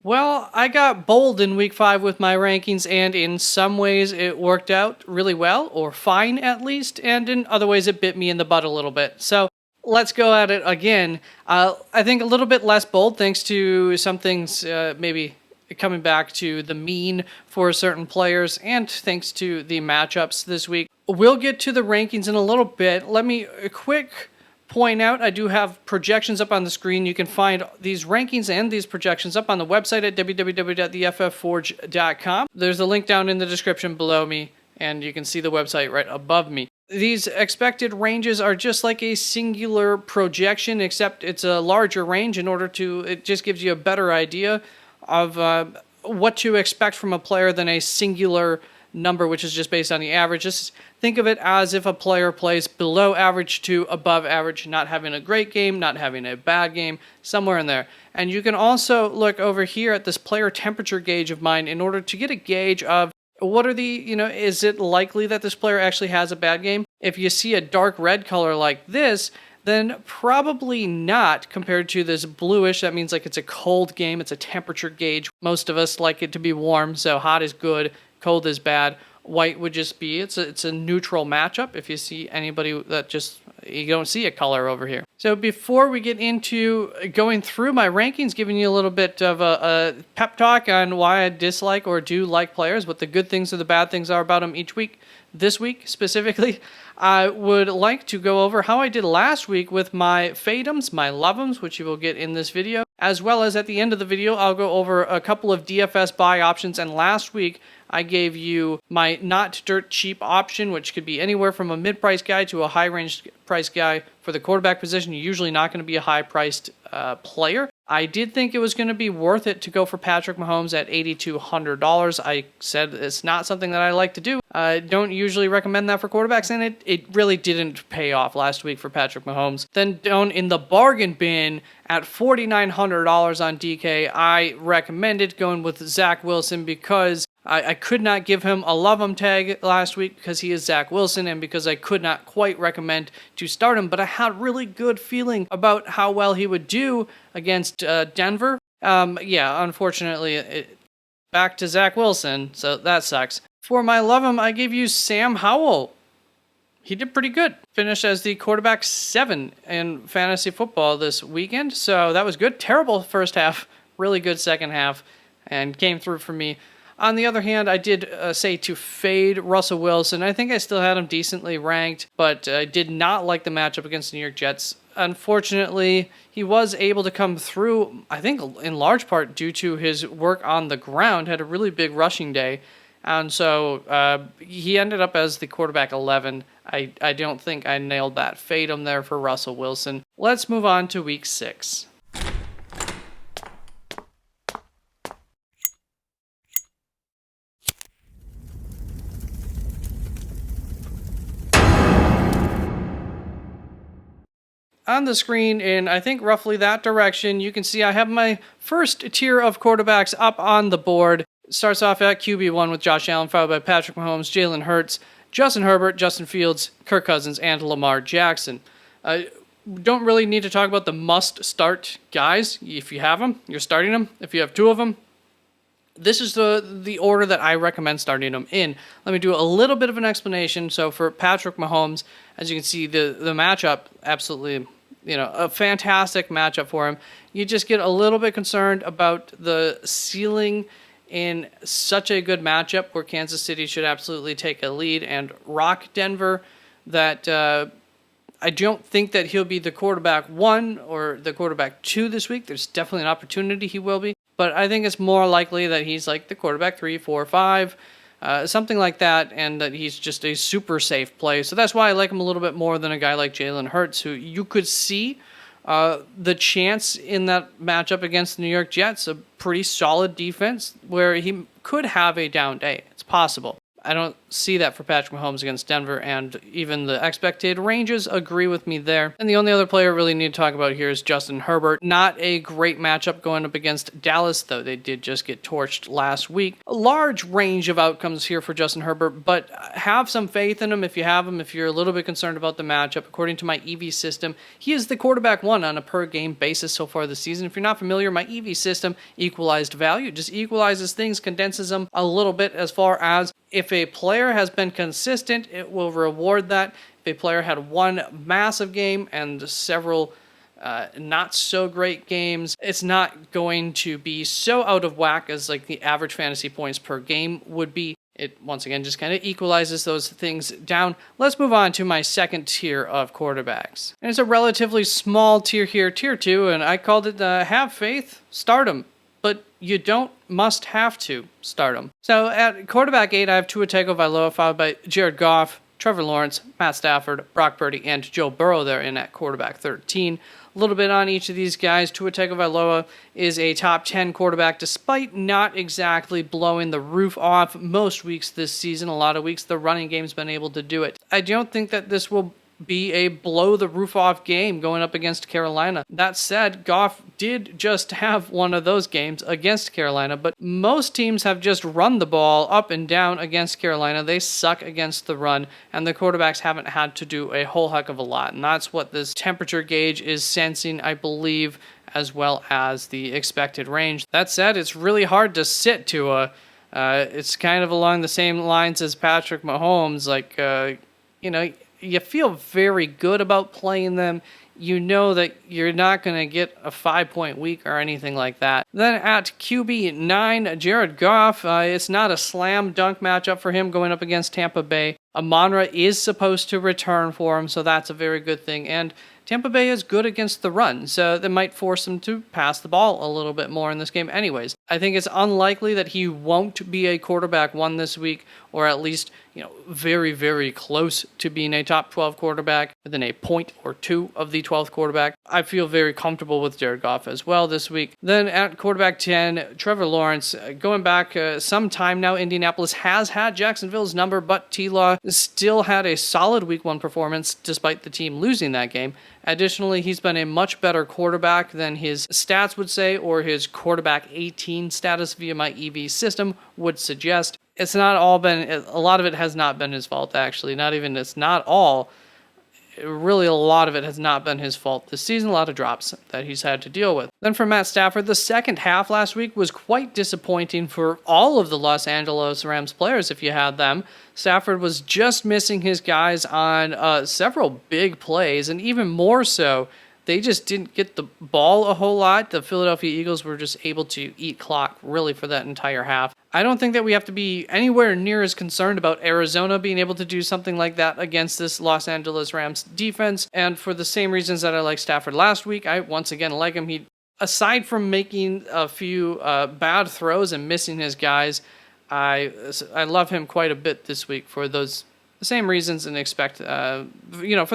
Well, I got bold in week 5 with my rankings, and in some ways it worked out really well, or fine at least, and in other ways it bit me in the butt a little bit. So let's go at it again. I think a little bit less bold thanks to some things maybe coming back to the mean for certain players, and thanks to the matchups this week. We'll get to the rankings in a little bit. Let me quick point out, I do have projections up on the screen. You can find these rankings and these projections up on the website at www.theFFforge.com. There's a link down in the description below me, and you can see the website right above me. These expected ranges are just like a singular projection, except it's a larger range it just gives you a better idea of what to expect from a player than a singular number, which is just based on the average. Just think of it as if a player plays below average to above average, not having a great game, not having a bad game, somewhere in there. And you can also look over here at this player temperature gauge of mine in order to get a gauge of what are is it likely that this player actually has a bad game? If you see a dark red color like this, then probably not compared to this bluish. That means like it's a cold game. It's a temperature gauge. Most of us like it to be warm, so hot is good, cold is bad. White would just be, it's a neutral matchup. If you see anybody that you don't see a color over here. So before we get into going through my rankings, giving you a little bit of a pep talk on why I dislike or do like players, what the good things or the bad things are about them each week, this week specifically, I would like to go over how I did last week with my fadeums, my loveums, which you will get in this video, as well as at the end of the video, I'll go over a couple of DFS buy options. And last week, I gave you my not dirt cheap option, which could be anywhere from a mid-price guy to a high-range price guy. For the quarterback position, you're usually not going to be a high-priced player. I did think it was going to be worth it to go for Patrick Mahomes at $8,200. I said it's not something that I like to do. I don't usually recommend that for quarterbacks, and it really didn't pay off last week for Patrick Mahomes. Then down in the bargain bin at $4,900 on DK, I recommended going with Zach Wilson because I could not give him a love him tag last week because he is Zach Wilson, and because I could not quite recommend to start him, but I had really good feeling about how well he would do against Denver. Unfortunately, back to Zach Wilson, so that sucks. For my love him, I gave you Sam Howell. He did pretty good. Finished as the quarterback 7 in fantasy football this weekend, so that was good. Terrible first half, really good second half, and came through for me. On the other hand, I did say to fade Russell Wilson. I think I still had him decently ranked, but I did not like the matchup against the New York Jets. Unfortunately, he was able to come through, I think in large part due to his work on the ground, had a really big rushing day. And so he ended up as the quarterback 11. I don't think I nailed that fade him there for Russell Wilson. Let's move on to week 6. On the screen, in I think roughly that direction, you can see I have my first tier of quarterbacks up on the board. It starts off at QB1 with Josh Allen, followed by Patrick Mahomes, Jalen Hurts, Justin Herbert, Justin Fields, Kirk Cousins, and Lamar Jackson. Don't really need to talk about the must-start guys. If you have them, you're starting them. If you have 2 of them, this is the order that I recommend starting them in. Let me do a little bit of an explanation. So for Patrick Mahomes, as you can see, the matchup, absolutely, a fantastic matchup for him. You just get a little bit concerned about the ceiling in such a good matchup where Kansas City should absolutely take a lead and rock Denver, that I don't think that he'll be the quarterback 1 or the quarterback 2 this week. There's definitely an opportunity he will be. But I think it's more likely that he's like the quarterback 3, 4, 5, something like that, and that he's just a super safe play. So that's why I like him a little bit more than a guy like Jalen Hurts, who you could see the chance in that matchup against the New York Jets, a pretty solid defense, where he could have a down day. It's possible. I don't see that for Patrick Mahomes against Denver, and even the expected ranges agree with me there. And the only other player I really need to talk about here is Justin Herbert. Not a great matchup going up against Dallas, though they did just get torched last week. A large range of outcomes here for Justin Herbert, but have some faith in him if you have him, if you're a little bit concerned about the matchup. According to my EV system, he is the quarterback one on a per game basis so far this season. If you're not familiar, my EV system equalized value. It just equalizes things, condenses them a little bit as far as if a player has been consistent, it will reward that. If a player had one massive game and several not so great games, it's not going to be so out of whack as like the average fantasy points per game would be. It once again just kind of equalizes those things down. Let's move on to my second tier of quarterbacks. And it's a relatively small tier here, tier 2, and I called it have faith, start 'em. But you must have to start them. So at quarterback 8, I have Tua Tagovailoa, followed by Jared Goff, Trevor Lawrence, Matt Stafford, Brock Purdy, and Joe Burrow there in at quarterback 13. A little bit on each of these guys. Tua Tagovailoa is a top 10 quarterback despite not exactly blowing the roof off most weeks this season. A lot of weeks the running game's been able to do it. I don't think that this will be a blow the roof off game going up against Carolina. That said, Goff did just have one of those games against Carolina, but most teams have just run the ball up and down against Carolina. They suck against the run, and the quarterbacks haven't had to do a whole heck of a lot, and that's what this temperature gauge is sensing, I believe, as well as the expected range. That said, it's really hard to sit Tua. It's kind of along the same lines as Patrick Mahomes, you feel very good about playing them. You know that you're not going to get a 5-point week or anything like that. Then at QB 9, Jared Goff. It's not a slam dunk matchup for him going up against Tampa Bay. Amon-Ra is supposed to return for him, so that's a very good thing. And Tampa Bay is good against the run, so that might force him to pass the ball a little bit more in this game anyways. I think it's unlikely that he won't be a quarterback 1 this week, or at least, very, very close to being a top 12 quarterback, within a point or two of the 12th quarterback. I feel very comfortable with Jared Goff as well this week. Then at quarterback 10, Trevor Lawrence. Going back some time now, Indianapolis has had Jacksonville's number, but T-Law still had a solid week 1 performance despite the team losing that game. Additionally, he's been a much better quarterback than his stats would say, or his quarterback 18 status via my EV system would suggest. It's not all been, a lot of it has not been his fault, actually. Not even, it's not all. Really, a lot of it has not been his fault this season. A lot of drops that he's had to deal with. Then for Matt Stafford, the second half last week was quite disappointing for all of the Los Angeles Rams players, if you had them. Stafford was just missing his guys on several big plays, and even more so, they just didn't get the ball a whole lot. The Philadelphia Eagles were just able to eat clock, really, for that entire half. I don't think that we have to be anywhere near as concerned about Arizona being able to do something like that against this Los Angeles Rams defense. And for the same reasons that I liked Stafford last week, I once again like him. He, aside from making a few bad throws and missing his guys, I love him quite a bit this week for those same reasons, and expect, for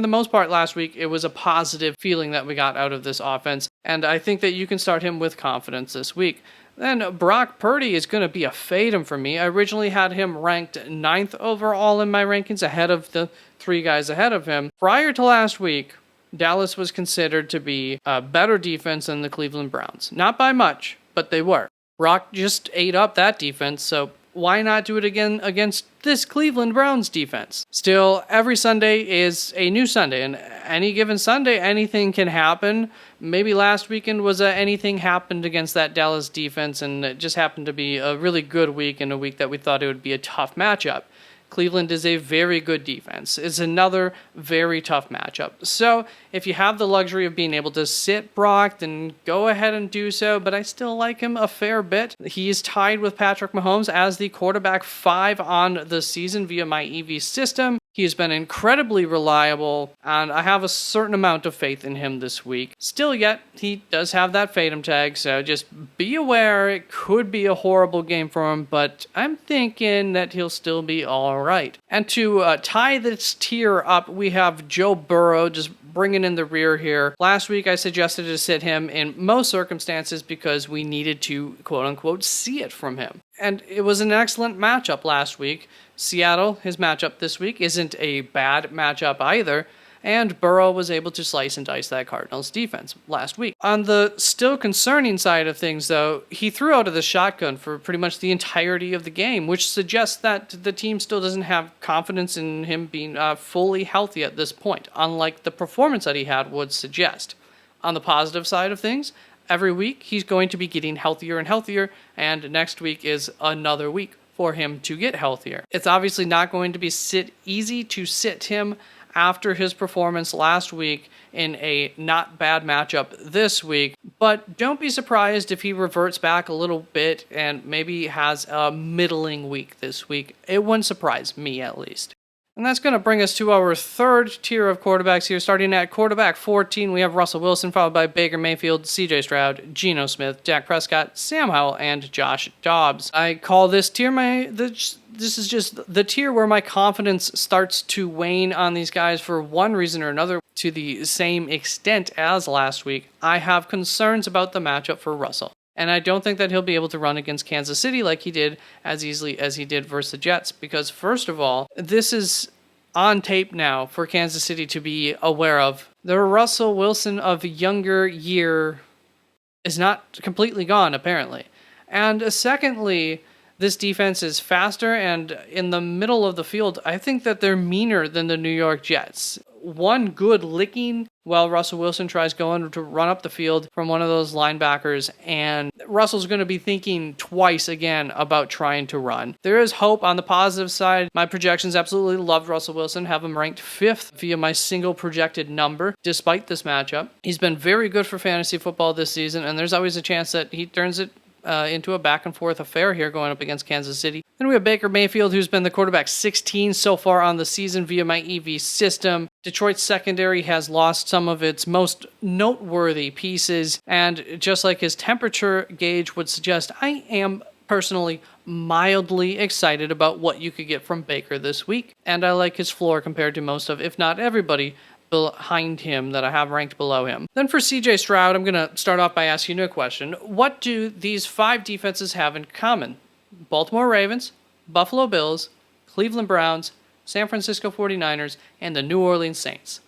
the most part last week, it was a positive feeling that we got out of this offense. And I think that you can start him with confidence this week. Then Brock Purdy is going to be a fade for me. I originally had him ranked 9th overall in my rankings, ahead of the 3 guys ahead of him. Prior to last week, Dallas was considered to be a better defense than the Cleveland Browns. Not by much, but they were. Brock just ate up that defense, so why not do it again against this Cleveland Browns defense? Still, every Sunday is a new Sunday, and any given Sunday, anything can happen. Maybe last weekend was anything happened against that Dallas defense, and it just happened to be a really good week, and a week that we thought it would be a tough matchup. Cleveland is a very good defense. It's another very tough matchup. So if you have the luxury of being able to sit Brock, then go ahead and do so, but I still like him a fair bit. He is tied with Patrick Mahomes as the quarterback 5 on the season via my EV system. He has been incredibly reliable, and I have a certain amount of faith in him this week. Still yet, he does have that Fatum tag, so just be aware it could be a horrible game for him, but I'm thinking that he'll still be alright. And to tie this tier up, we have Joe Burrow just bringing in the rear here. Last week, I suggested to sit him in most circumstances because we needed to, quote unquote, see it from him. And it was an excellent matchup last week. Seattle, his matchup this week, isn't a bad matchup either. And Burrow was able to slice and dice that Cardinals defense last week. On the still concerning side of things, though, he threw out of the shotgun for pretty much the entirety of the game, which suggests that the team still doesn't have confidence in him being fully healthy at this point, unlike the performance that he had would suggest. On the positive side of things, every week he's going to be getting healthier and healthier, and next week is another week for him to get healthier. It's obviously not going to be easy to sit him after his performance last week in a not bad matchup this week, but don't be surprised if he reverts back a little bit and maybe has a middling week this week. It wouldn't surprise me, at least. And that's going to bring us to our third tier of quarterbacks here. Starting at quarterback 14, we have Russell Wilson, followed by Baker Mayfield, CJ Stroud, Geno Smith, Dak Prescott, Sam Howell, and Josh Dobbs. I call this tier this is just the tier where my confidence starts to wane on these guys for one reason or another to the same extent as last week. I have concerns about the matchup for Russell. And I don't think that he'll be able to run against Kansas City like he did as easily as he did versus the Jets. Because first of all, this is on tape now for Kansas City to be aware of. The Russell Wilson of younger year is not completely gone, apparently. And secondly, this defense is faster, and in the middle of the field, I think that they're meaner than the New York Jets. One good licking while Russell Wilson tries going to run up the field from one of those linebackers, and Russell's going to be thinking twice again about trying to run. There is hope on the positive side. My projections absolutely love Russell Wilson, have him ranked 5th via my single projected number, despite this matchup. He's been very good for fantasy football this season, and there's always a chance that he turns it into a back and forth affair here going up against Kansas City. Then we have Baker Mayfield, who's been the quarterback 16 so far on the season via my EV system. Detroit's secondary has lost some of its most noteworthy pieces, and just like his temperature gauge would suggest, I am personally mildly excited about what you could get from Baker this week, and I like his floor compared to most of, if not everybody, behind him that I have ranked below him. Then for CJ Stroud, I'm going to start off by asking you a question. What do these 5 defenses have in common? Baltimore Ravens, Buffalo Bills, Cleveland Browns, San Francisco 49ers, and the New Orleans Saints.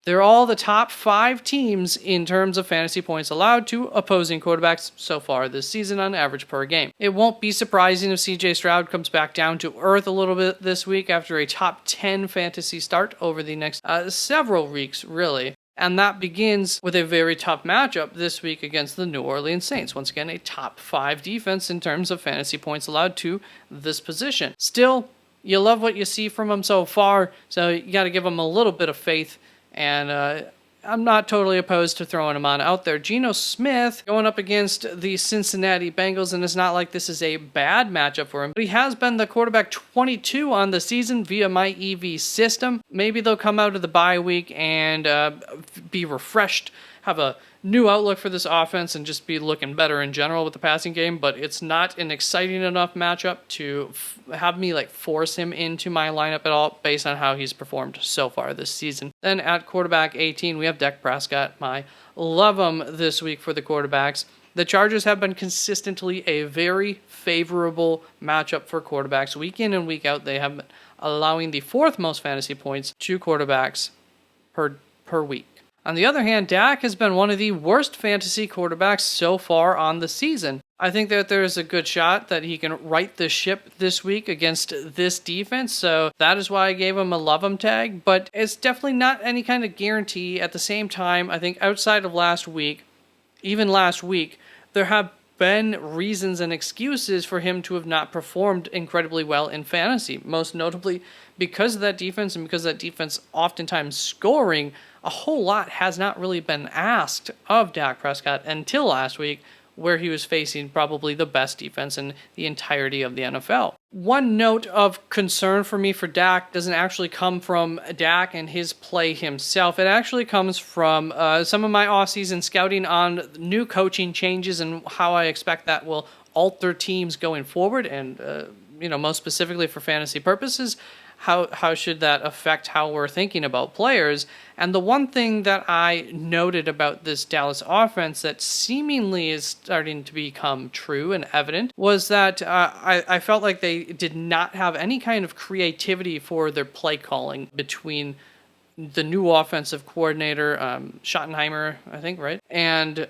They're all the top 5 teams in terms of fantasy points allowed to opposing quarterbacks so far this season on average per game. It won't be surprising if CJ Stroud comes back down to earth a little bit this week after a top 10 fantasy start over the next several weeks, really. And that begins with a very tough matchup this week against the New Orleans Saints. Once again, a top 5 defense in terms of fantasy points allowed to this position. Still, you love what you see from him so far, so you got to give him a little bit of faith. And I'm not totally opposed to throwing him on out there. Geno Smith going up against the Cincinnati Bengals, and it's not like this is a bad matchup for him. But he has been the quarterback 22 on the season via my EV system. Maybe they'll come out of the bye week and be refreshed, have a new outlook for this offense, and just be looking better in general with the passing game. But it's not an exciting enough matchup to have me force him into my lineup at all based on how he's performed so far this season. Then at quarterback 18, we have Dak Prescott. I love him this week for the quarterbacks. The Chargers have been consistently a very favorable matchup for quarterbacks. Week in and week out, they have been allowing the 4th most fantasy points to quarterbacks per week. On the other hand, Dak has been one of the worst fantasy quarterbacks so far on the season. I think that there's a good shot that he can right the ship this week against this defense, so that is why I gave him a love him tag, but it's definitely not any kind of guarantee. At the same time, I think outside of last week, even last week, there have been reasons and excuses for him to have not performed incredibly well in fantasy, most notably because of that defense and because that defense oftentimes scoring. A whole lot has not really been asked of Dak Prescott until last week, where he was facing probably the best defense in the entirety of the NFL. One note of concern for me for Dak doesn't actually come from Dak and his play himself. It actually comes from some of my offseason scouting on new coaching changes and how I expect that will alter teams going forward, and most specifically for fantasy purposes, how should that affect how we're thinking about players? And the one thing that I noted about this Dallas offense that seemingly is starting to become true and evident was that I felt like they did not have any kind of creativity for their play calling between the new offensive coordinator, Schottenheimer, I think, right? And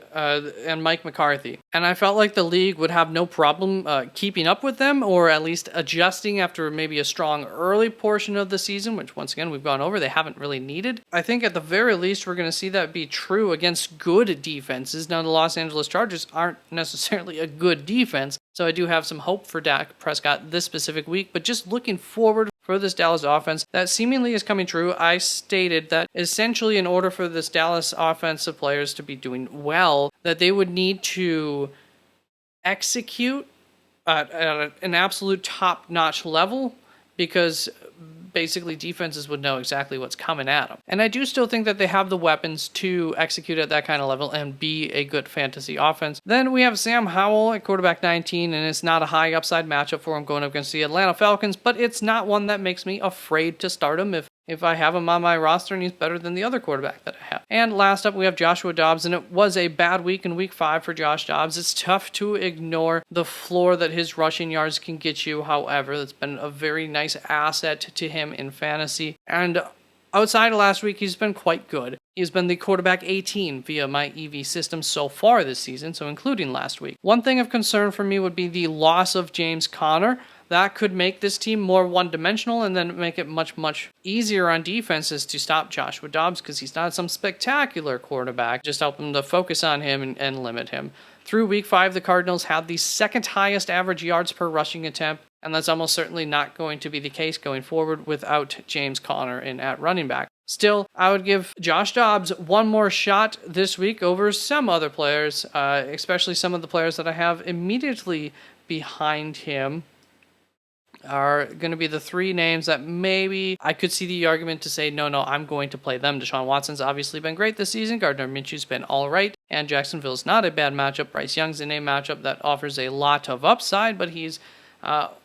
Mike McCarthy. And I felt like the league would have no problem keeping up with them, or at least adjusting after maybe a strong early portion of the season, which once again, we've gone over, they haven't really needed. I think at the very least, we're going to see that be true against good defenses. Now, the Los Angeles Chargers aren't necessarily a good defense, so I do have some hope for Dak Prescott this specific week, but just looking forward for this Dallas offense, that seemingly is coming true. I stated that essentially in order for this Dallas offensive players to be doing well, that they would need to execute at an absolute top-notch level, because basically defenses would know exactly what's coming at them. And I do still think that they have the weapons to execute at that kind of level and be a good fantasy offense. Then we have Sam Howell at quarterback 19, and it's not a high upside matchup for him going up against the Atlanta Falcons, but it's not one that makes me afraid to start him if I have him on my roster and he's better than the other quarterback that I have. And last up, we have Joshua Dobbs, and it was a bad week in week 5 for Josh Dobbs. It's tough to ignore the floor that his rushing yards can get you. However, that's been a very nice asset to him in fantasy. And outside of last week, he's been quite good. He's been the quarterback 18 via my EV system so far this season, so including last week. One thing of concern for me would be the loss of James Conner. That could make this team more one-dimensional and then make it much, much easier on defenses to stop Joshua Dobbs, because he's not some spectacular quarterback. Just help them to focus on him and limit him. Through week 5, the Cardinals had the second highest average yards per rushing attempt, and that's almost certainly not going to be the case going forward without James Conner in at running back. Still, I would give Josh Dobbs one more shot this week over some other players, especially some of the players that I have immediately behind him are going to be the 3 names that maybe I could see the argument to say, no, I'm going to play them. Deshaun Watson's obviously been great this season. Gardner Minshew's been all right. And Jacksonville's not a bad matchup. Bryce Young's in a matchup that offers a lot of upside, but he's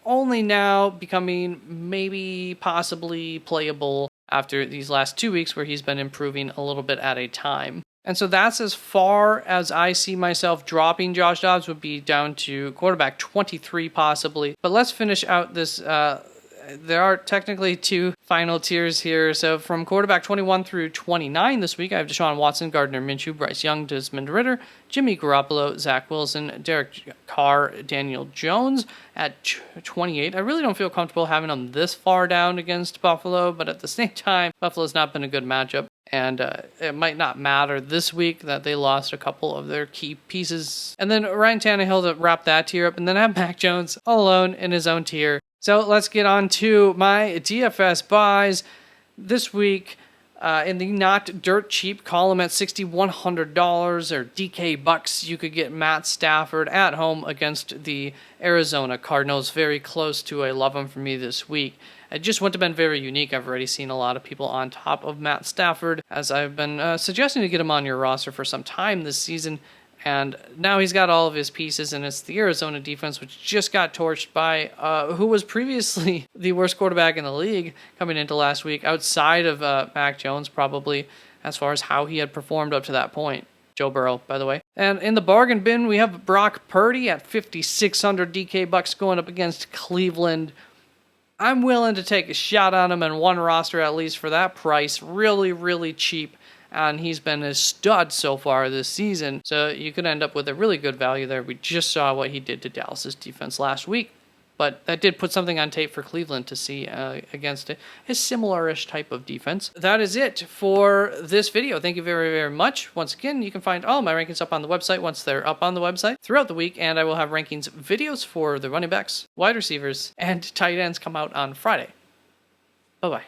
only now becoming maybe possibly playable after these last 2 weeks where he's been improving a little bit at a time. And so that's as far as I see myself dropping Josh Dobbs, would be down to quarterback 23 possibly. But let's finish out this. There are technically 2 final tiers here. So from quarterback 21 through 29 this week, I have Deshaun Watson, Gardner Minshew, Bryce Young, Desmond Ridder, Jimmy Garoppolo, Zach Wilson, Derek Carr, Daniel Jones at 28. I really don't feel comfortable having them this far down against Buffalo, but at the same time, Buffalo's not been a good matchup. And it might not matter this week that they lost a couple of their key pieces. And then Ryan Tannehill to wrap that tier up. And then I have Mac Jones all alone in his own tier. So let's get on to my DFS buys this week. In the not dirt cheap column at $6,100 or DK bucks, you could get Matt Stafford at home against the Arizona Cardinals. Very close to a love him for me this week. It just wouldn't have been very unique. I've already seen a lot of people on top of Matt Stafford, as I've been suggesting to get him on your roster for some time this season. And now he's got all of his pieces, and it's the Arizona defense, which just got torched by who was previously the worst quarterback in the league coming into last week, outside of Mac Jones, probably, as far as how he had performed up to that point. Joe Burrow, by the way. And in the bargain bin, we have Brock Purdy at 5,600 DK bucks going up against Cleveland. I'm willing to take a shot on him in one roster at least for that price. Really, really cheap. And he's been a stud so far this season. So you could end up with a really good value there. We just saw what he did to Dallas's defense last week. But that did put something on tape for Cleveland to see against a similar-ish type of defense. That is it for this video. Thank you very, very much. Once again, you can find all my rankings up on the website once they're up on the website throughout the week. And I will have rankings videos for the running backs, wide receivers, and tight ends come out on Friday. Bye-bye.